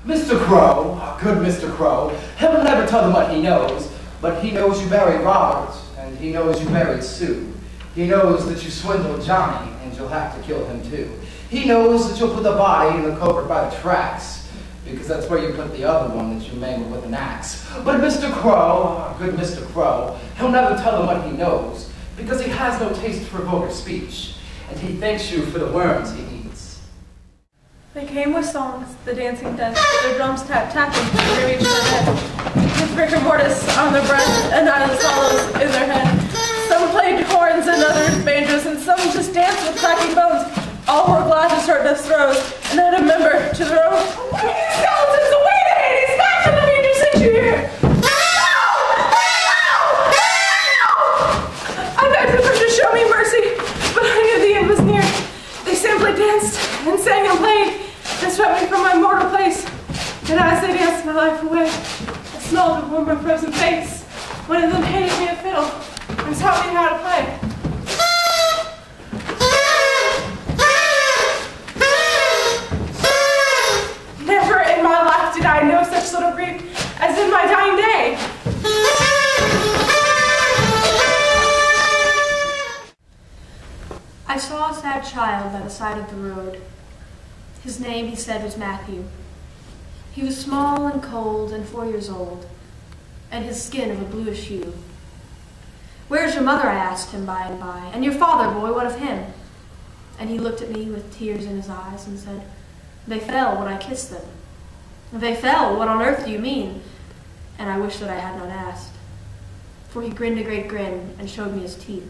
Mr. Crow, good Mr. Crow, he'll never tell them what he knows, but he knows you buried Robert, and he knows you buried Sue. He knows that you swindled Johnny, and you'll have to kill him too. He knows that you'll put the body in the covert by the tracks, because that's where you put the other one that you mangled with an axe. But Mr. Crow, good Mr. Crow, he'll never tell them what he knows, because he has no taste for vulgar speech, and he thanks you for the worms he eats. They came with songs, the dancing death, their drums tapping, they reached their head, with rigor mortis on their breast, and island solos in their head. Some played horns and others banjos, and some just danced with cracking bones. All wore glasses hurt death's throes, and had a member to their own. Skeletons away to Hades! Back to the major sent you here! I begged them to show me mercy, but I knew the end was near. They simply danced and sang and played, and swept me from my mortal place. And as they danced my life away, I smelled the warm my frozen face. One of them handed me a fiddle and taught me how to play. Never in my life did I know such little grief as in my dying day. I saw a sad child by the side of the road. His name, he said, was Matthew. He was small and cold and 4 years old, and his skin of a bluish hue. "Where's your mother?" I asked him by and by. "And your father, boy, what of him?" And he looked at me with tears in his eyes and said, "They fell when I kissed them." "They fell? What on earth do you mean?" And I wished that I had not asked. For he grinned a great grin and showed me his teeth,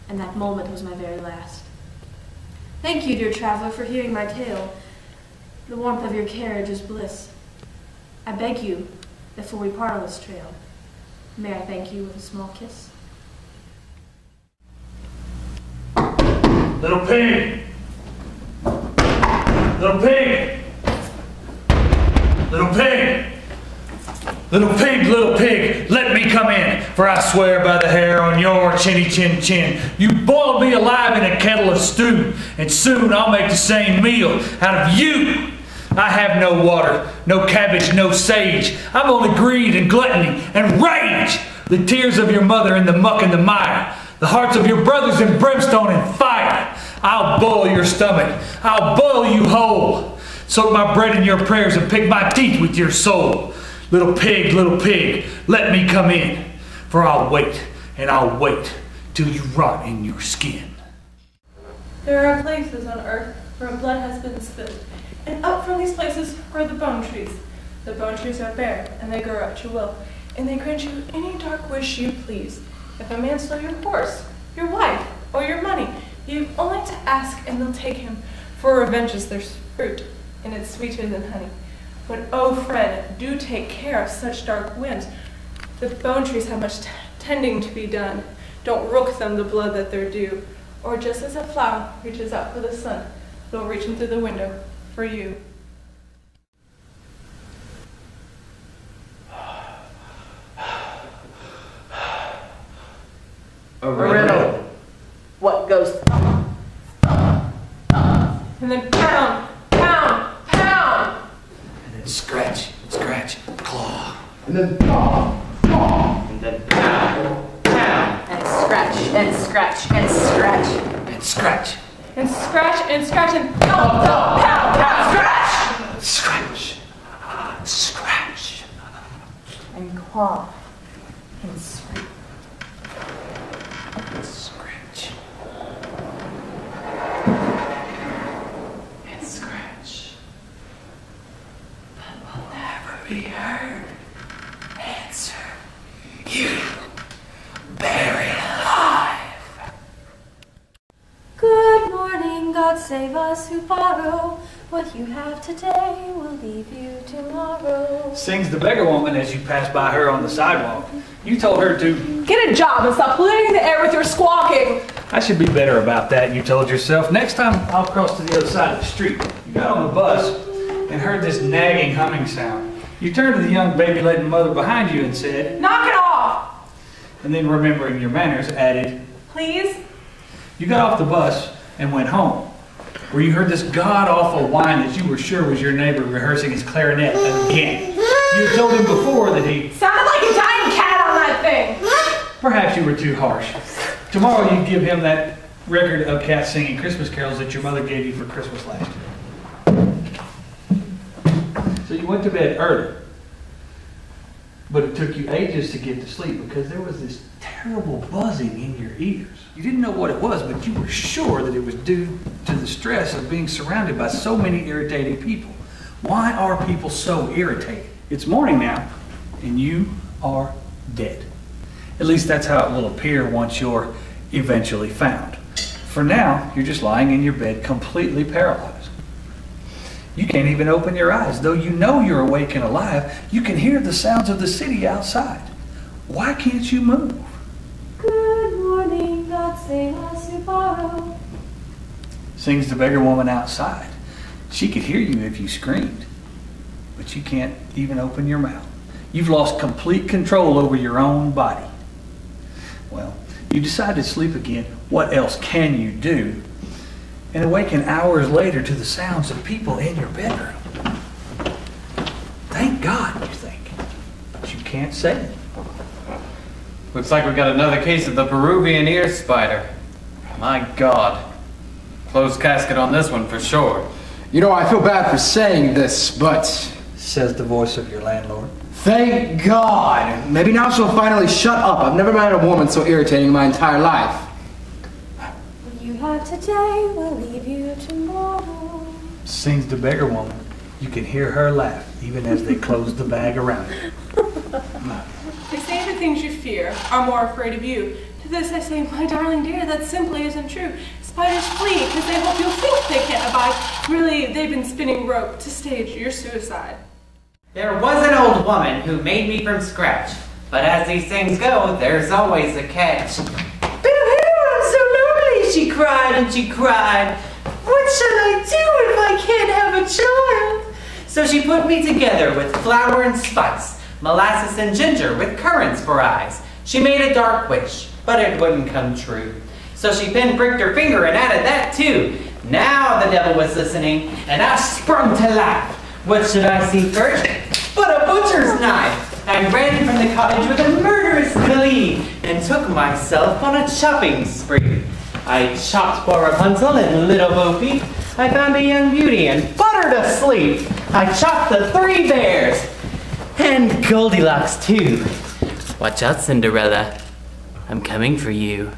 and that moment was my very last. Thank you, dear traveler, for hearing my tale. The warmth of your carriage is bliss. I beg you, before we part on this trail, may I thank you with a small kiss? Little pig! Little pig! Little pig! Little pig, little pig, let me come in, for I swear by the hair on your chinny chin chin, you boiled me alive in a kettle of stew, and soon I'll make the same meal out of you. I have no water, no cabbage, no sage. I've only greed and gluttony and rage. The tears of your mother in the muck and the mire, the hearts of your brothers in brimstone and fire. I'll boil your stomach, I'll boil you whole. Soak my bread in your prayers and pick my teeth with your soul. Little pig, let me come in, for I'll wait, and I'll wait till you rot in your skin. There are places on earth where blood has been spilled, and up from these places are the bone trees. The bone trees are bare, and they grow at your will, and they grant you any dark wish you please. If a man stole your horse, your wife, or your money, you've only to ask, and they'll take him, for revenge is their fruit, and it's sweeter than honey. But, oh friend, do take care of such dark whims. The bone trees have much tending to be done. Don't rook them the blood that they're due. Or just as a flower reaches out for the sun, they'll reach in through the window for you. A riddle. What goes thump, thump, thump, And then pound, pound, pound. And then scratch, scratch, claw. And then paw, paw. and then pound, pound, and scratch, and scratch, and scratch, And scratch. And scratch, and scratch, and thump, thump, pound, pound, scratch. Scratch. Scratch. and claw, and scratch. Scratch. And scratch. But will never be heard. Answer. You. Buried alive. Good morning, God save us who borrow. What you have today will leave you tomorrow. Sings the beggar woman as you pass by her on the sidewalk. You told her to Get a job and stop polluting the air with your squawking. I should be better about that, you told yourself. Next time I'll cross to the other side of the street. You got on the bus and heard this nagging humming sound. You turned to the young baby-laden mother behind you and said, Knock it off! and then remembering your manners added, Please? you got off the bus and went home. where you heard this god-awful whine that you were sure was your neighbor rehearsing his clarinet again. You had told him before that he... Sounded like a dying cat on that thing. Perhaps you were too harsh. Tomorrow you give him that record of cats singing Christmas carols that your mother gave you for Christmas last year. So you went to bed early. But it took you ages to get to sleep because there was this terrible buzzing in your ears. You didn't know what it was, but you were sure that it was due to the stress of being surrounded by so many irritating people. Why are people so irritated? It's morning now, and you are dead. At least that's how it will appear once you're eventually found. For now, you're just lying in your bed completely paralyzed. You can't even open your eyes. Though you know you're awake and alive, you can hear the sounds of the city outside. Why can't you move? Good morning, God save us tomorrow. Sings the beggar woman outside. She could hear you if you screamed, but you can't even open your mouth. You've lost complete control over your own body. Well, you decide to sleep again. What else can you do? And awaken hours later to the sounds of people in your bedroom. Thank God, you think. But you can't say it. Looks like we got another case of the Peruvian ear spider. My God. Closed casket on this one for sure. You know, I feel bad for saying this, but... Says the voice of your landlord. Thank God! Maybe now she'll finally shut up. I've never met a woman so irritating in my entire life. What you have today will leave you tomorrow. Sings the beggar woman. You can hear her laugh even as they close the bag around her. They say the things you fear are more afraid of you. To this I say, my darling dear, that simply isn't true. Spiders flee because they hope you'll think they can't abide. Really, they've been spinning rope to stage your suicide. There was an old woman who made me from scratch. But as these things go, there's always a catch. Boo-hoo, I'm so lonely, she cried and she cried. What shall I do if I can't have a child? So she put me together with flour and spice, molasses and ginger with currants for eyes. She made a dark wish, but it wouldn't come true. So she pinpricked her finger and added that too. Now the devil was listening, and I sprung to life. What should I see first? But a butcher's knife. I ran from the cottage with a murderous glee and took myself on a chopping spree. I chopped poor Rapunzel and little Bo Peep. I found a young beauty and put her to sleep. I chopped the 3 bears and Goldilocks too. Watch out, Cinderella. I'm coming for you.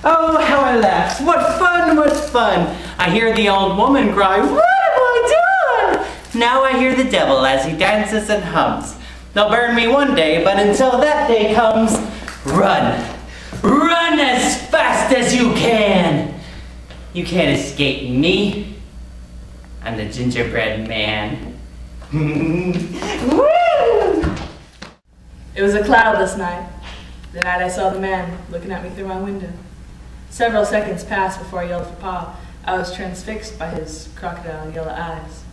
Oh, how I laughed. What fun, what fun. I hear the old woman cry, what have I done? Now I hear the devil as he dances and hums. They'll burn me one day, but until that day comes, run. Run as fast as you can. You can't escape me. I'm the Gingerbread Man. Woo! It was a cloudless night. The night I saw the man looking at me through my window. Several seconds passed before I yelled for Pa. I was transfixed by his crocodile yellow eyes.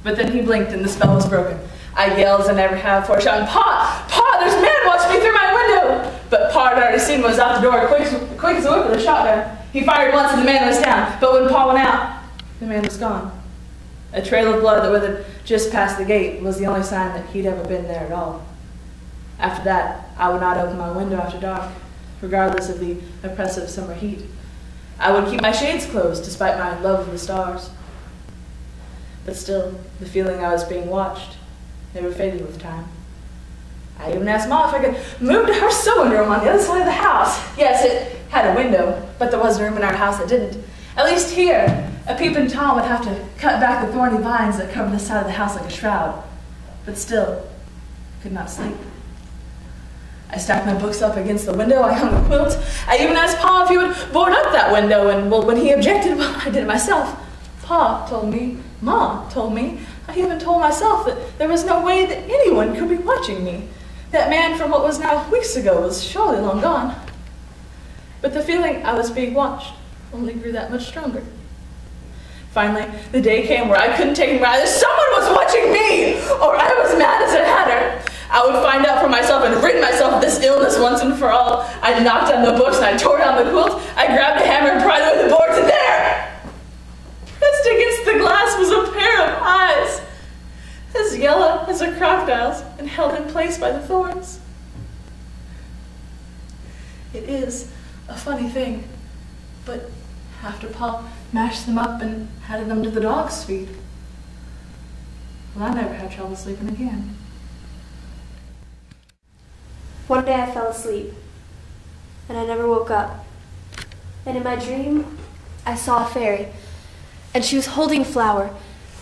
But then he blinked and the spell was broken. I yelled as I never have before, shouting, Pa! Pa! There's a man watching me through my window! But Pa had already seen me was out the door, quick as a whip with a shotgun. He fired once and the man was down, but when Pa went out, the man was gone. A trail of blood that withered just past the gate was the only sign that he'd ever been there at all. After that, I would not open my window after dark, regardless of the oppressive summer heat. I would keep my shades closed despite my love of the stars. But still, the feeling I was being watched never faded with time. I even asked Ma if I could move to her sewing room on the other side of the house. Yes, it had a window, but there was a room in our house that didn't. At least here, a peeping Tom would have to cut back the thorny vines that covered the side of the house like a shroud. But still, I could not sleep. I stacked my books up against the window, I hung a quilt. I even asked Pa if he would board up that window, and well, when he objected, well, I did it myself. Pa told me, Ma told me, I even told myself that there was no way that anyone could be watching me. That man from what was now weeks ago was surely long gone. But the feeling I was being watched only grew that much stronger. Finally, the day came where I couldn't take it more. Either someone was watching me, or I was mad as a hatter. I would find out for myself and rid myself of this illness once and for all. I knocked down the books and I tore down the quilt. I grabbed a hammer and pried away the boards, and there glass was a pair of eyes, as yellow as a crocodile's and held in place by the thorns. It is a funny thing, but after Pa mashed them up and handed them to the dogs to feed, well, I never had trouble sleeping again. One day I fell asleep, and I never woke up. And in my dream, I saw a fairy, and she was holding a flower,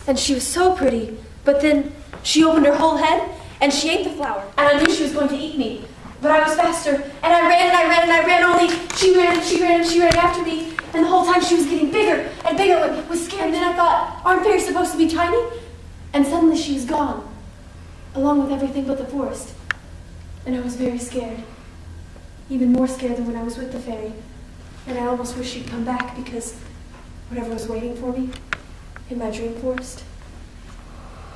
and she was so pretty, but then she opened her whole head, and she ate the flower, and I knew she was going to eat me. But I was faster, and I ran and I ran and I ran, only she ran and she ran and she ran after me, and the whole time she was getting bigger and bigger, was scared, and then I thought, aren't fairies supposed to be tiny? And suddenly she was gone, along with everything but the forest. And I was very scared, even more scared than when I was with the fairy, and I almost wish she'd come back, because whatever was waiting for me in my dream forest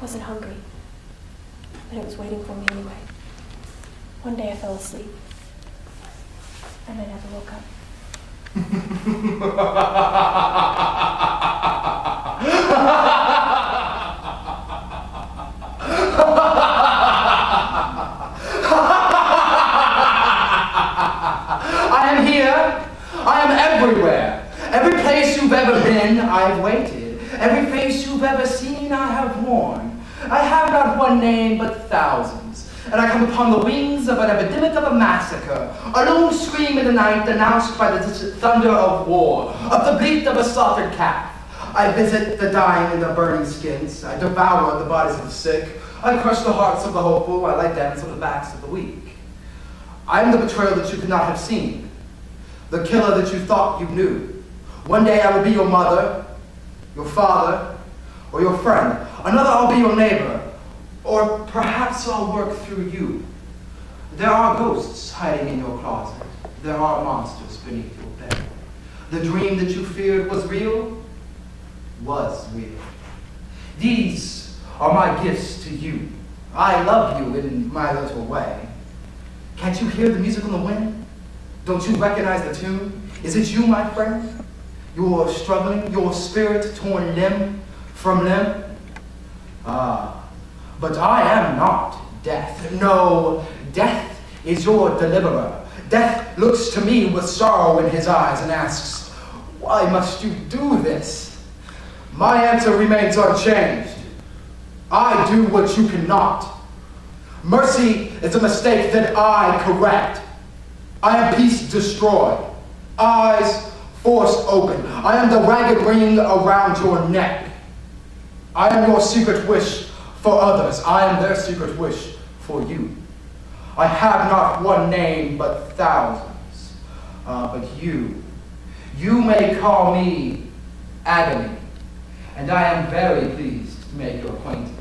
wasn't hungry, but it was waiting for me anyway. One day I fell asleep, and I never woke up. I am here. I am everywhere. Every place you've ever been, I've waited. Every face you've ever seen, I have worn. I have not one name, but thousands. And I come upon the wings of an epidemic of a massacre, a lone scream in the night announced by the thunder of war, of the bleat of a slaughtered calf. I visit the dying and the burning skins. I devour the bodies of the sick. I crush the hearts of the hopeful while I dance on the backs of the weak. I am the betrayal that you could not have seen, the killer that you thought you knew. One day I will be your mother, your father, or your friend. Another I'll be your neighbor, or perhaps I'll work through you. There are ghosts hiding in your closet. There are monsters beneath your bed. The dream that you feared was real. These are my gifts to you. I love you in my little way. Can't you hear the music on the wind? Don't you recognize the tune? Is it you, my friend? You're struggling, your spirit torn limb from limb? But I am not death. No, death is your deliverer. Death looks to me with sorrow in his eyes and asks, why must you do this? My answer remains unchanged. I do what you cannot. Mercy is a mistake that I correct. I am peace destroyed, eyes forced open. I am the ragged ring around your neck. I am your secret wish for others. I am their secret wish for you. I have not one name, but thousands. But you may call me Agony, and I am very pleased to make your acquaintance.